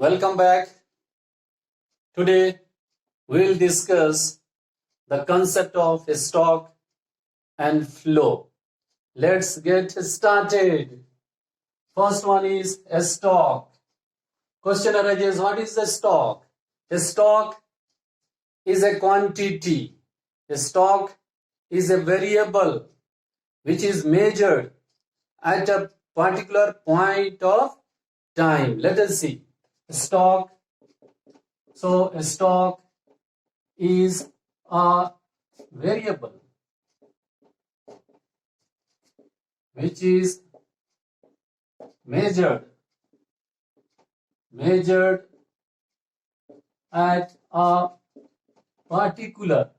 Welcome back. Today we will discuss the concept of stock and flow. Let's get started. First one is a stock. Question arises, what is a stock? A stock is a quantity. A stock is a variable which is measured at a particular point of time. Let us see. Stock. So a stock is a variable which is measured at a particular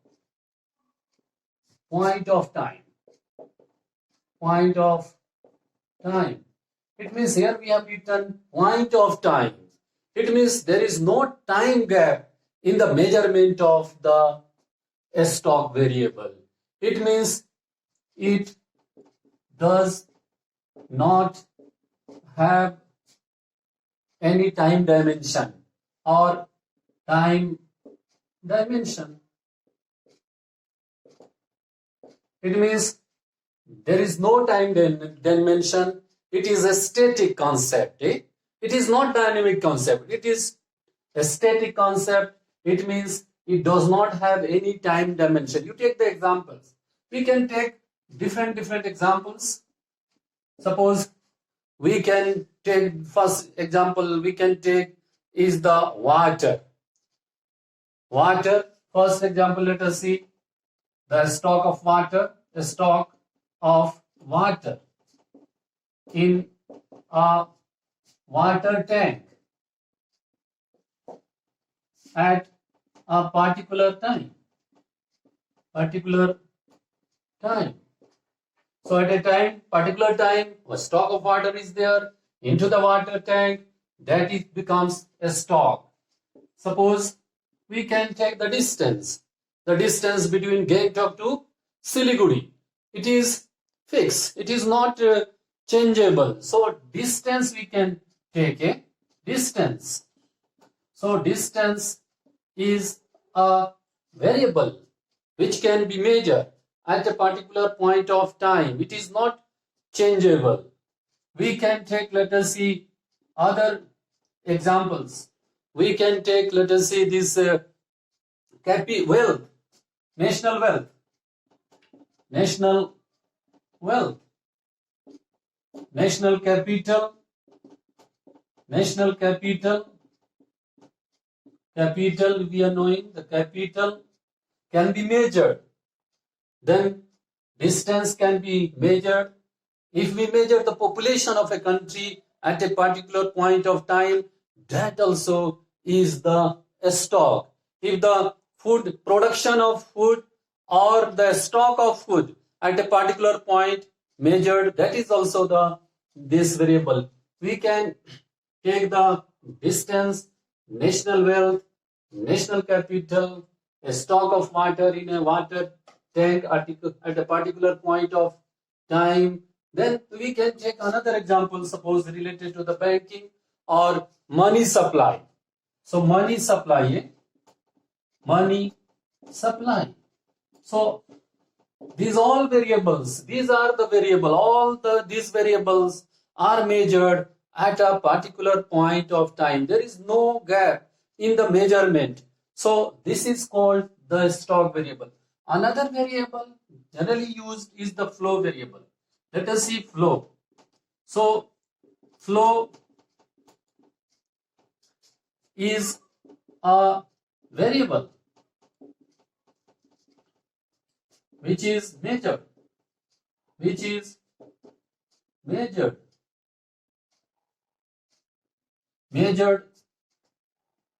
point of time. It means here we have written point of time. It means there is no time gap in the measurement of the stock variable. It means it does not have any time dimension or time dimension. It means there is no time dimension. It is a static concept. It is not dynamic concept. It is a static concept. It means it does not have any time dimension. You take the examples. We can take different examples. Suppose we can take first example we can take is the water. First example, let us see the stock of water. The stock of water in a water tank at a particular time. So at a particular time, a stock of water is there into the water tank. That it becomes a stock. Suppose we can take the distance between Gangtok to Siliguri. It is fixed. It is not changeable. So distance we can take a distance. So distance is a variable which can be measured at a particular point of time. It is not changeable. We can take, let us see, other examples. We can take, let us see, this wealth, national wealth, national capital, we are knowing the capital can be measured. Then distance can be measured. If we measure the population of a country at a particular point of time, that also is the stock. If the food production of food or the stock of food at a particular point measured, that is also this variable. We can take the distance, national wealth, national capital, a stock of water in a water tank at a particular point of time. Then we can take another example, suppose related to the banking or money supply. So money supply. So these all variables, these are the variable. These variables are measured at a particular point of time. There is no gap in the measurement. So this is called the stock variable. Another variable generally used is the flow variable. Let us see flow. So flow is a variable which is measured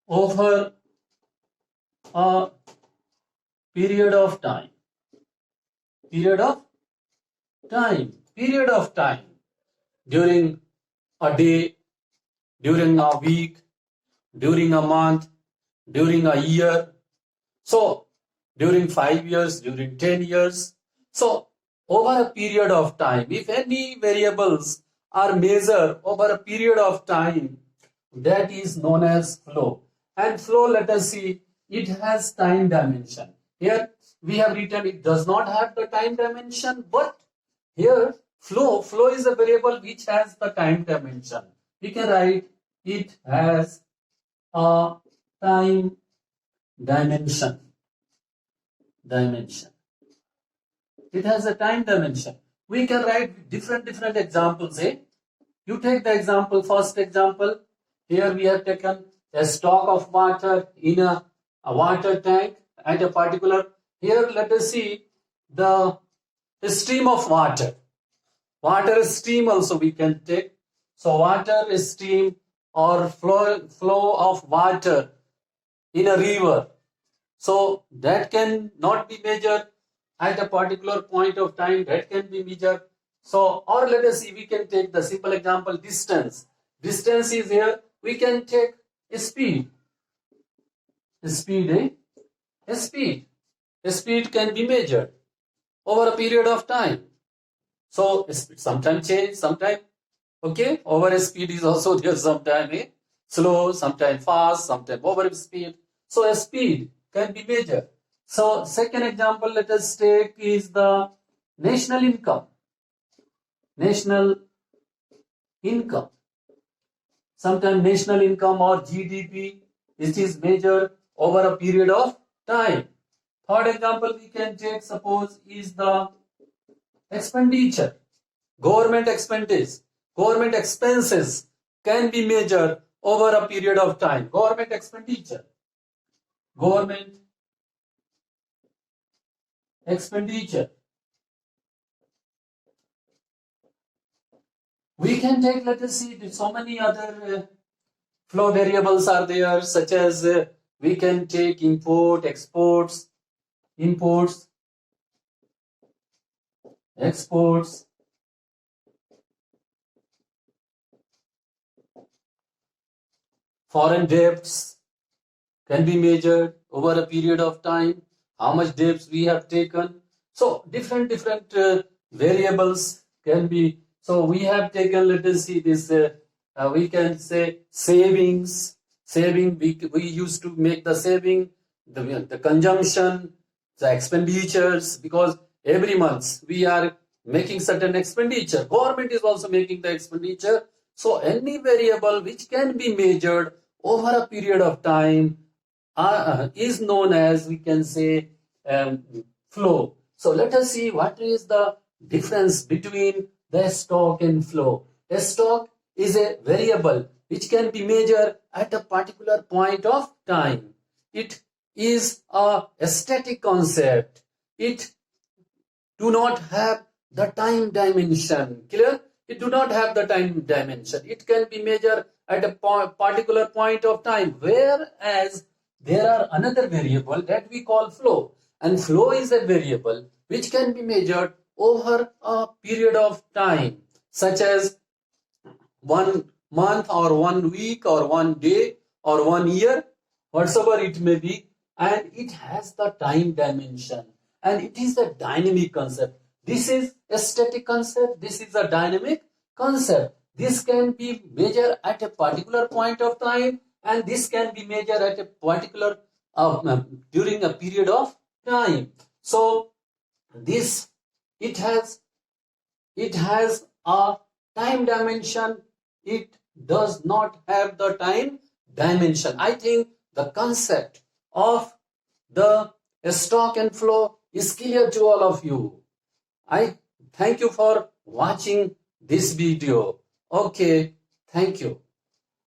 over a period of time. During a day, during a week, during a month, during a year. So during 5 years, during 10 years. So over a period of time, if any variables are measured over a period of time, that is known as flow. And flow, let us see, it has time dimension. Here we have written it does not have the time dimension, but here flow is a variable which has the time dimension. We can write it has a time dimension. It has a time dimension. We can write different examples. You take the example, first example. Here we have taken a stock of water in a water tank at a particular. Here let us see the stream of water. Water stream also we can take. So water stream or flow of water in a river. So that can not be measured at a particular point of time. That can be measured. So, or let us see, we can take the simple example, distance. Distance is here. We can take a speed. A speed can be measured over a period of time. So, sometimes change, sometimes, okay, over a speed is also there, sometimes slow, sometimes fast, sometimes over speed. So, a speed can be measured. So, second example, let us take is the national income. National income. Sometimes national income or GDP, it is measured over a period of time. Third example we can take, suppose, is the expenditure. Government expenses. Government expenses can be measured over a period of time. Government expenditure. Government expenditure. We can take, let us see, so many other flow variables are there, such as we can take import, exports, imports, exports, foreign debts can be measured over a period of time, how much debts we have taken. So different variables can be. So we have taken, let us see this, we can say savings, we used to make the saving, the consumption, the expenditures, because every month we are making certain expenditure. Government is also making the expenditure. So any variable which can be measured over a period of time is known as, we can say, flow. So let us see what is the difference between the stock and flow. A stock is a variable which can be measured at a particular point of time. It is a static concept. It do not have the time dimension. Clear? It do not have the time dimension. It can be measured at a particular point of time, whereas there are another variable that we call flow. And flow is a variable which can be measured over a period of time, such as 1 month or 1 week or 1 day or 1 year, whatsoever it may be, and it has the time dimension. And it is a dynamic concept. This is a static concept. This is a dynamic concept. This can be measured at a particular point of time, and this can be measured at a particular during a period of time. So this it has a time dimension. It does not have the time dimension. I think the concept of the stock and flow is clear to all of you. I thank you for watching this video. Okay, thank you.